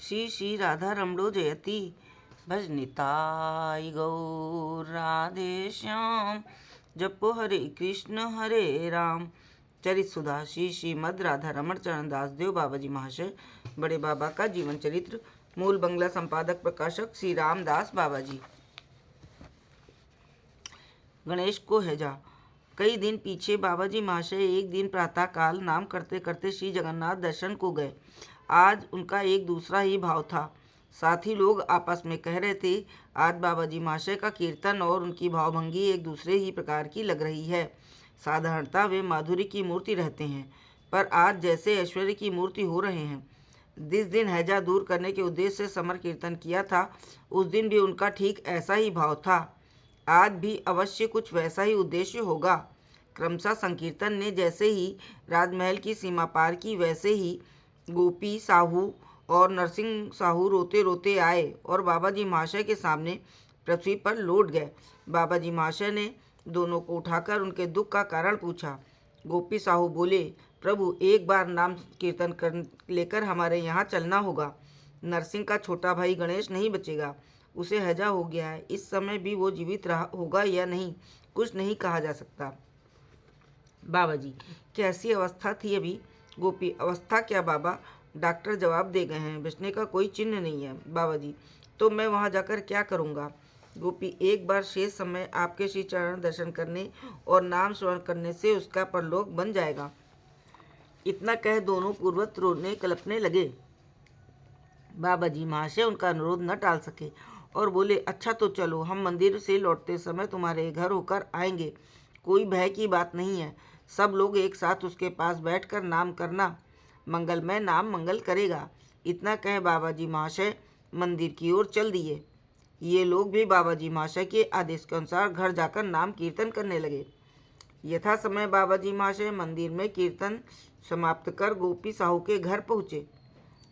श्री श्री राधा रमणो जयति। भज निताई गौर राधे श्याम। जपो हरे राम। चरित सुधा श्री श्रीमद राधा रमण चरण दास देव बाबा जी महाशय। बड़े बाबा का जीवन चरित्र। मूल बंगला संपादक प्रकाशक श्री रामदास बाबा जी। गणेश को हैजा। कई दिन पीछे बाबा जी महाशय एक दिन प्रातःकाल नाम करते करते श्री जगन्नाथ दर्शन को गए। आज उनका एक दूसरा ही भाव था। साथी लोग आपस में कह रहे थे, आज बाबा जी महाशय का कीर्तन और उनकी भावभंगी एक दूसरे ही प्रकार की लग रही है। साधारणतः वे माधुरी की मूर्ति रहते हैं, पर आज जैसे ऐश्वर्य की मूर्ति हो रहे हैं। जिस दिन हैजा दूर करने के उद्देश्य से समर कीर्तन किया था, उस दिन भी उनका ठीक ऐसा ही भाव था। आज भी अवश्य कुछ वैसा ही उद्देश्य होगा। क्रमशः संकीर्तन ने जैसे ही राजमहल की सीमा पार की, वैसे ही गोपी साहू और नरसिंह साहू रोते रोते आए और बाबा जी महाशय के सामने पृथ्वी पर लौट गए। बाबा जी महाशय ने दोनों को उठाकर उनके दुख का कारण पूछा। गोपी साहू बोले, प्रभु एक बार नाम कीर्तन कर लेकर हमारे यहाँ चलना होगा। नरसिंह का छोटा भाई गणेश नहीं बचेगा, उसे हैजा हो गया है। इस समय भी वो जीवित रहा होगा या नहीं, कुछ नहीं कहा जा सकता। बाबा जी, कैसी अवस्था थी अभी? गोपी, अवस्था क्या बाबा, डॉक्टर जवाब दे गए हैं, बचने का कोई चिन्ह नहीं है। बाबा जी, तो मैं वहाँ जाकर क्या करूँगा? गोपी, एक बार शेष समय आपके श्री चरण दर्शन करने और नाम स्मरण करने से उसका परलोक बन जाएगा। इतना कह दोनों पूर्वत रोने कलपने लगे। बाबा जी महाशय उनका अनुरोध न टाल सके और बोले, अच्छा तो चलो, हम मंदिर से लौटते समय तुम्हारे घर होकर आएंगे। कोई भय की बात नहीं है। सब लोग एक साथ उसके पास बैठकर नाम करना। मंगलमय नाम मंगल करेगा। इतना कह बाबा जी महाशय मंदिर की ओर चल दिए। ये लोग भी बाबा जी महाशय के आदेश के अनुसार घर जाकर नाम कीर्तन करने लगे। यथा समय बाबा जी महाशय मंदिर में कीर्तन समाप्त कर गोपी साहू के घर पहुँचे।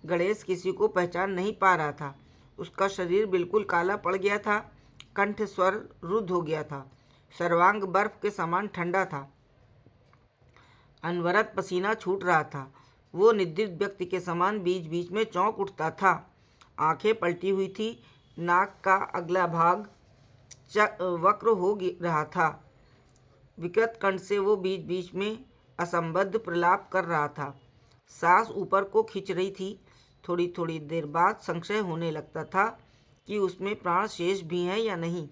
गणेश किसी को पहचान नहीं पा रहा था। उसका शरीर बिल्कुल काला पड़ गया था, कंठ स्वर रुद्ध हो गया था, सर्वांग बर्फ के समान ठंडा था, अनवरत पसीना छूट रहा था। वो निद्रित व्यक्ति के समान बीच बीच में चौंक उठता था। आंखें पलटी हुई थी, नाक का अगला भाग वक्र हो रहा था। विकृत कंठ से वो बीच बीच में असंबद्ध प्रलाप कर रहा था। सांस ऊपर को खिंच रही थी। थोड़ी थोड़ी देर बाद संशय होने लगता था कि उसमें प्राण शेष भी हैं या नहीं।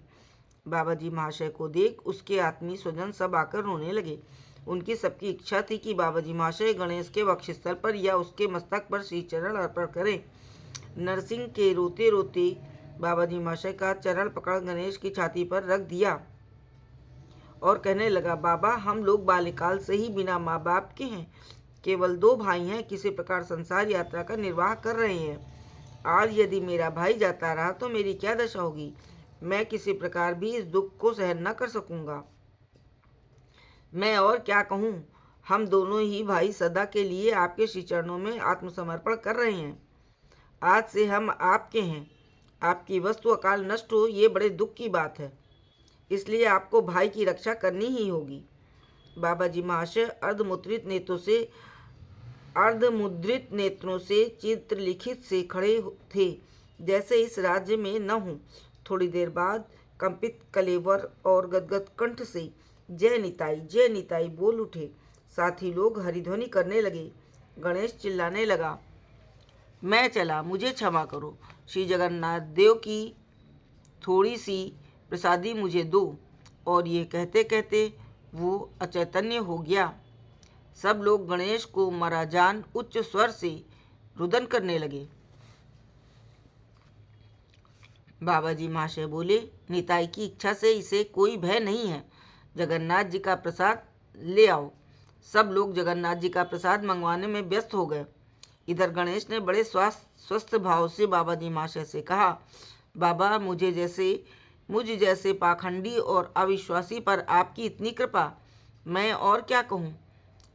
बाबा जी महाशय को देख उसके आत्मीय स्वजन सब आकर रोने लगे। उनकी सबकी इच्छा थी कि बाबा जी महाशय गणेश के वक्षस्थल पर या उसके मस्तक पर श्री चरण अर्पण करें। नरसिंह के रोते रोते बाबा जी महाशय का चरण पकड़ गणेश की छाती पर रख दिया और कहने लगा, बाबा, हम लोग बाल्यकाल से ही बिना माँ बाप के हैं। केवल 2 भाई हैं, किसी प्रकार संसार यात्रा का निर्वाह कर रहे हैं। आज यदि मेरा भाई जाता रहा तो मेरी क्या दशा होगी? मैं किसी प्रकार भी इस दुख को सहन न कर सकूंगा। मैं और क्या कहूँ? हम दोनों ही भाई सदा के लिए आपके श्री चरणों में आत्मसमर्पण कर रहे हैं। आज से हम आपके हैं। आपकी वस्तु अकाल नष्ट हो, ये बड़े दुख की बात है। इसलिए आपको भाई की रक्षा करनी ही होगी। बाबा जी महाशय अर्धमुद्रित नेत्रों से चित्रलिखित से खड़े थे, जैसे इस राज्य में न हो। थोड़ी देर बाद कंपित कलेवर और गदगद कंठ से जय निताई बोल उठे। साथी लोग हरिध्वनि करने लगे। गणेश चिल्लाने लगा, मैं चला, मुझे क्षमा करो। श्री जगन्नाथ देव की थोड़ी सी प्रसादी मुझे दो। और ये कहते कहते वो अचैतन्य हो गया। सब लोग गणेश को मरा जान उच्च स्वर से रुदन करने लगे। बाबा जी महाशय बोले, निताई की इच्छा से इसे कोई भय नहीं है। जगन्नाथ जी का प्रसाद ले आओ। सब लोग जगन्नाथ जी का प्रसाद मंगवाने में व्यस्त हो गए। इधर गणेश ने बड़े स्वस्थ भाव से बाबा जी महाशय से कहा, बाबा, मुझ जैसे पाखंडी और अविश्वासी पर आपकी इतनी कृपा, मैं और क्या कहूँ।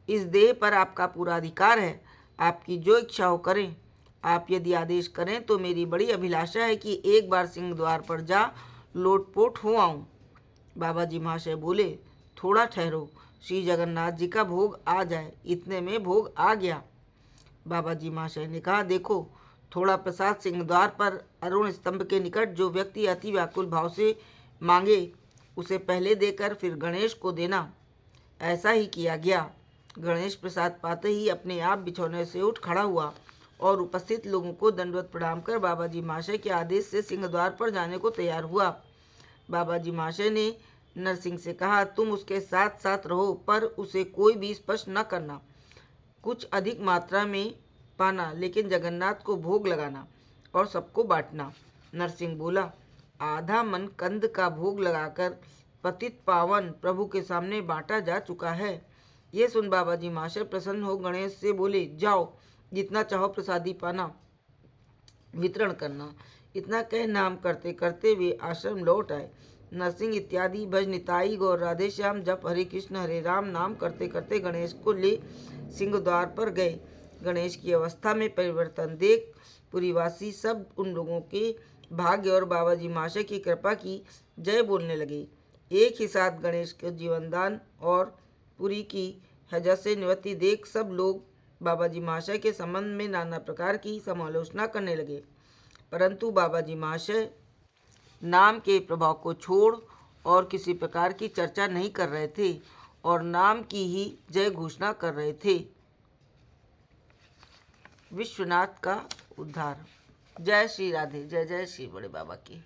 इस देह पर आपका पूरा अधिकार है। आपकी जो इच्छा हो करें। आप यदि आदेश करें तो मेरी बड़ी अभिलाषा है कि एक बार सिंह द्वार पर जा लोटपोट हो आऊँ। बाबा जी महाशय बोले, थोड़ा ठहरो, श्री जगन्नाथ जी का भोग आ जाए। इतने में भोग आ गया। बाबा जी महाशय ने कहा, देखो, थोड़ा प्रसाद सिंहद्वार पर अरुण स्तंभ के निकट जो व्यक्ति अति व्याकुल भाव से मांगे उसे पहले देकर फिर गणेश को देना। ऐसा ही किया गया। गणेश प्रसाद पाते ही अपने आप बिछौने से उठ खड़ा हुआ और उपस्थित लोगों को दंडवत प्रणाम कर बाबा जी महाशय के आदेश से सिंहद्वार पर जाने को तैयार हुआ। बाबा जी महाशय ने नरसिंह से कहा, तुम उसके साथ साथ रहो, पर उसे कोई भी स्पर्श न करना। कुछ अधिक मात्रा में पाना, लेकिन जगन्नाथ को भोग लगाना और सबको बांटना। नरसिंह बोला, आधा मन कंद का भोग लगाकर पतित पावन प्रभु के सामने बांटा जा चुका है। ये सुन बाबा जी महाशय प्रसन्न हो गणेश से बोले, जाओ जितना चाहो प्रसादी पाना वितरण करना। इतना कह नाम करते करते वे आश्रम लौट आए। नरसिंह इत्यादि भज निताई गौर राधे श्याम जप हरे कृष्ण हरे राम नाम करते करते गणेश को ले सिंहद्वार पर गए। गणेश की अवस्था में परिवर्तन देख पुरीवासी सब उन लोगों के भाग्य और बाबा जी महाशय की कृपा की जय बोलने लगे। एक ही साथ गणेश के जीवनदान और पुरी की हजा से निवृत्ति देख सब लोग बाबा जी महाशय के संबंध में नाना प्रकार की समालोचना करने लगे, परंतु बाबा जी महाशय नाम के प्रभाव को छोड़ और किसी प्रकार की चर्चा नहीं कर रहे थे और नाम की ही जय घोषणा कर रहे थे। विश्वनाथ का उद्धार। जय श्री राधे, जय जय श्री बड़े बाबा की।